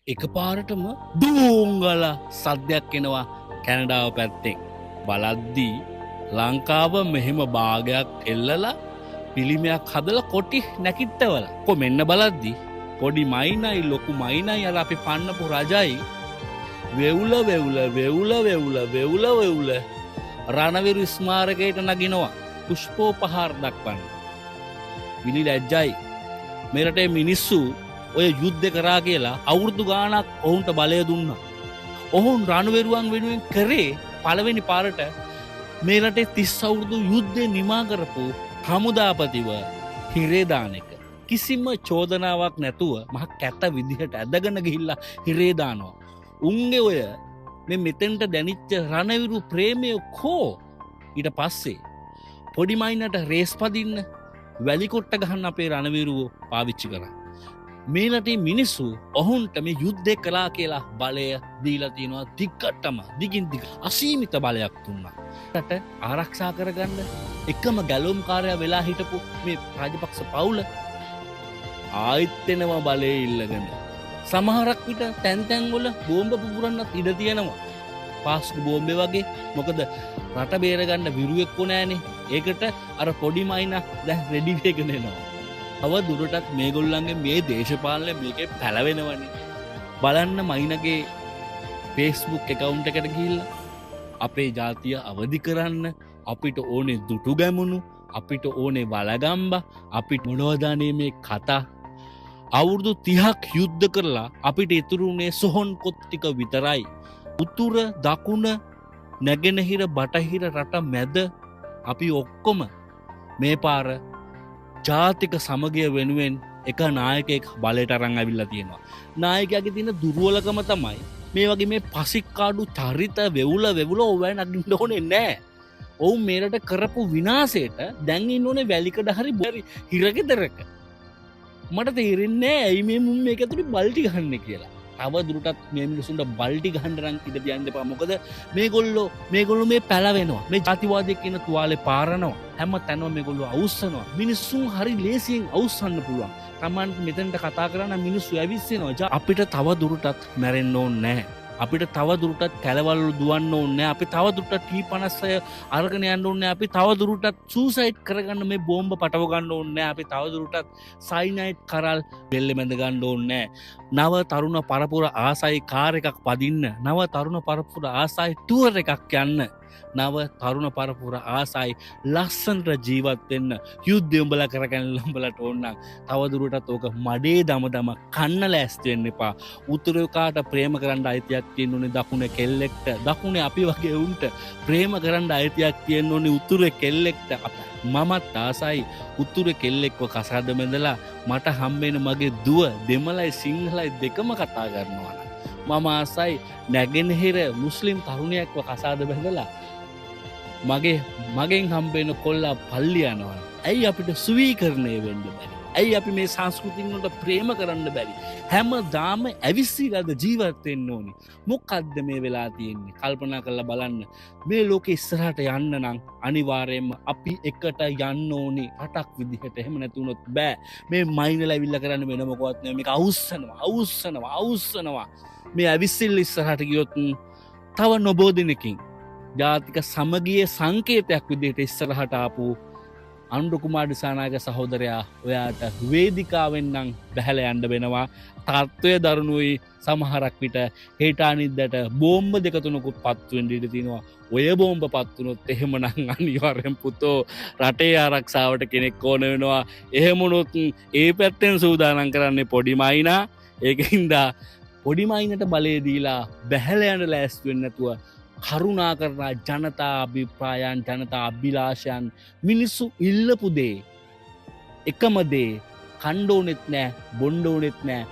එකපාරටම දූංගල සද්දයක් එනවා කැනඩාව පැත්තෙන්. බලද්දී ලංකාව මෙහෙම භාගයක් එල්ලලා පිළිමයක් හදලා කොටි නැකිට්ටවල. මෙන්න බලද්දී පොඩි මයිනයි ලොකු මයිනයි අර අපි පන්නපු රජයි වෙවුල රණවිරු ස්මාරකයට නගිනවා පුෂ්පෝපහාර දක්වන්න. විලි ලැජ්ජයි. මේ රටේ මිනිස්සු ඔය යුද්ධ කරා කියලා අවුරුදු ගාණක් ඔවුන්ට බලය දුන්නා. ඔවුන් රණවිරුවන් වෙනුවෙන් කරේ පළවෙනි පාරට මේ රටේ 30 අවුරුදු යුද්ධේ නිමා කරපු හමුදාපතිව හිරේ දාන එක. කිසිම චෝදනාවක් නැතුව මහ කැත විදිහට ඇදගෙන ගිහිල්ලා හිරේ දානවා. උන්ගේ ඔය මේ මෙතෙන්ට දැනිච්ච රණවිරු ප්‍රේමය කෝ? ඊට පස්සේ පොඩි මයිනට රේස් පදින්න වැලි කොට්ට ගහන්න අපේ රණවිරුවෝ පාවිච්චි කරා. මේ රටේ මිනිස්සු ඔවුන්ට මේ යුද්ධය කළා කියලා බලය දීලා තියෙනවා. දිගටම දිගින් දිග අසීමිත බලයක් දුන්නා. රට ආරක්ෂා කරගන්න එකම ගැලුම්කාරයා වෙලා හිටපු මේ රාජපක්ෂ පවුල ආයෙත් එනවා බලය ඉල්ලගෙන. සමහරක් විට තැන් තැන්වල බෝම්බ පුපුරන්නත් ඉඩ තියෙනවා. පාස්කු බෝම්බේ වගේ. මොකද රට බේරගන්න විරුවෙක්කො නෑනේ. ඒකට අර පොඩි මයිනා දැන් රෙඩි වෙගෙන එනවා. තව දුරටත් මේගොල්ලන්ගේ මේ දේශපාලනය මේකේ පැලවෙනවනේ. බලන්න මයිනගේ Facebook account එකට ගිහිල්ලා අපේ ජාතිය අවදි කරන්න අපිට ඕනේ දුටු ගැමුණු, අපිට ඕනේ වලගම්බ, අපිට මොනවදානේ මේ කතා. අවුරුදු 30ක් යුද්ධ කරලා අපිට ඉතුරු වුණේ සොහොන් කොත් ටික විතරයි. උතුර දකුණ නැගෙනහිර බටහිර රට මැද අපි ඔක්කොම මේ පාර ජාතික සමගිය වෙනුවෙන් එක නායකයෙක් බලයට අරන් ඇවිල්ලා තියෙනවා. නායකයාගේ තියෙන දුර්වලකම තමයි මේ වගේ මේ පසික්කාඩු චරිත වෙවුල ඔවෑ නගින්න ඕනේ නැහැ. ඔවුන් මේරට කරපු විනාශයට දැන් ඉන්න ඕනේ වැලිකඩ හරි බරි හිරගෙදරක. මට තේරෙන්නේ ඇයි මේ මුන් මේක ඇතුලේ බල්ටි ගහන්නේ කියලා. තව දුරටත් මේ මිනිසුන්ට බල්ටි ගහන්න රන් ඉඩ තියන්න එපා. මොකද මේගොල්ලෝ මේ පැලවෙනවා. මේ ජාතිවාදයේ කියන තුවාලේ පාරනවා. හැම තැනම මේගොල්ලෝ අවුස්සනවා. මිනිස්සුන් හරි ලේසියෙන් අවුස්සන්න පුළුවන්. Tamanට මෙතනට කතා කරන මිනිස්සු ඇවිස්සෙනවා. අපිට තව දුරටත් මැරෙන්න ඕනේ නැහැ. අපිට තව දුරටත් කැලවල් දුවන්න ඕනේ නැහැ. අපි තව දුරටත් T56 අරගෙන යන්න ඕනේ නැහැ. අපි තව දුරටත් සූසයිඩ් කරගන්න මේ බෝම්බ පටව ගන්න ඕනේ නැහැ. අපි තව දුරටත් සයිනයිඩ් කරල් බෙල්ලේ මැද ගන්න ඕනේ නැහැ. නව තරුණ පරපුර ආසයි කාර් එකක් පදින්න. නව තරුණ පරපුර ආසයි ටුවර් එකක් යන්න. නව තරුණ පරපුර ආසයි ලස්සනට ජීවත් වෙන්න. යුද්ධය උඹලා කරගෙන උඹලට ඕන නම් තව දුරටත් ඕක මඩේ දම කන්න ලෑස්ති වෙන්න එපා. උතුරේකාට ප්‍රේම කරන්න අයිතියක් තියෙන්න ඕනේ දකුණේ කෙල්ලෙක්ට. දකුණේ අපි වගේ උන්ට ප්‍රේම කරන්න අයිතියක් තියෙන්න ඕනේ උතුරේ කෙල්ලෙක්ට. මමත් ආසයි උතුරේ කෙල්ලෙක්ව කසාද බැඳලා මට හම්බෙන මගේ දුව දෙමළයි සිංහලයි දෙකම කතා කරනවා. මම ආසයි නැගෙනහිර මුස්ලිම් තරුණියෙක්ව කසාද බැඳලා මගෙන් හම්බෙන කොල්ලා පල්ලි යනවා. ඇයි අපිට සුවීකරණය වෙන්න බැරි? ඇයි අපි මේ සංස්කෘතින් වලට ප්‍රේම කරන්න බැරි? හැමදාම ඇවිස්සීලාද ජීවත් වෙන්න ඕනි. මොකද්ද මේ වෙලා තියෙන්නේ? කල්පනා කරලා බලන්න. මේ ලෝකෙ ඉස්සරහට යන්න නම් අනිවාර්යයෙන්ම අපි එකට යන්න ඕනි රටක් විදිහට. එහෙම නැතුනොත් බෑ. මේ මයින්ලා ඇවිල්ලා කරන්න වෙන මොකවත් නෙවෙයි. මේක අවුස්සනවා. මේ ඇවිස්සිල්ල ඉස්සරහට ගියොත් තව නොබෝ දිනකින් ජාතික සමගියේ සංකේතයක් විදිහට ඉස්සරහට ආපු අනුර කුමාර දිසානායක සහෝදරයා ඔයාට වේදිකාවෙන් නම් බැහැලා යන්න වෙනවා. තත්ත්වය දරුණුයි. සමහරක් විට හෙට අනිද්දාට බෝම්බ දෙක තුනකුත් පත්තු වෙන්න ඉඩ තියෙනවා. ඔය බෝම්බ පත් වුණොත් එහෙමනම් අනිවාර්යෙන් පුතෝ රටේ ආරක්ෂාවට කෙනෙක් ඕන වෙනවා. එහෙමුණොත් ඒ පැත්තෙන් සූදානම් කරන්නේ පොඩි මයිනා. ඒකින්ද පොඩි මයිනට බලය දීලා බැහැලා යන්න ලෑස්ති වෙන්න නැතුව කරුණා කරනා ජනතා අභිප්‍රායන් ජනතා අභිලාෂයන් මිනිස්සු ඉල්ලපු දේ එකම දේ කණ්ඩෝනෙත් නෑ බොණ්ඩෝනෙත් නෑ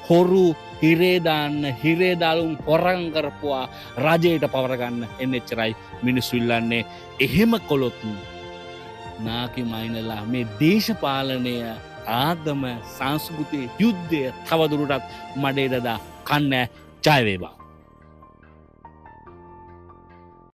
හොරු හිරේ දාන්න හිරේ දාලුම් හොරන් කරපුවා රජයට පවරගන්න එච්චරයි මිනිස්සු ඉල්ලන්නේ. එහෙම කළොත් නාකි මයිනලා මේ දේශපාලනය ආගම සංස්කෘතිය යුද්ධය තවදුරටත් මඩේ දදා කන්න ජය වේවා.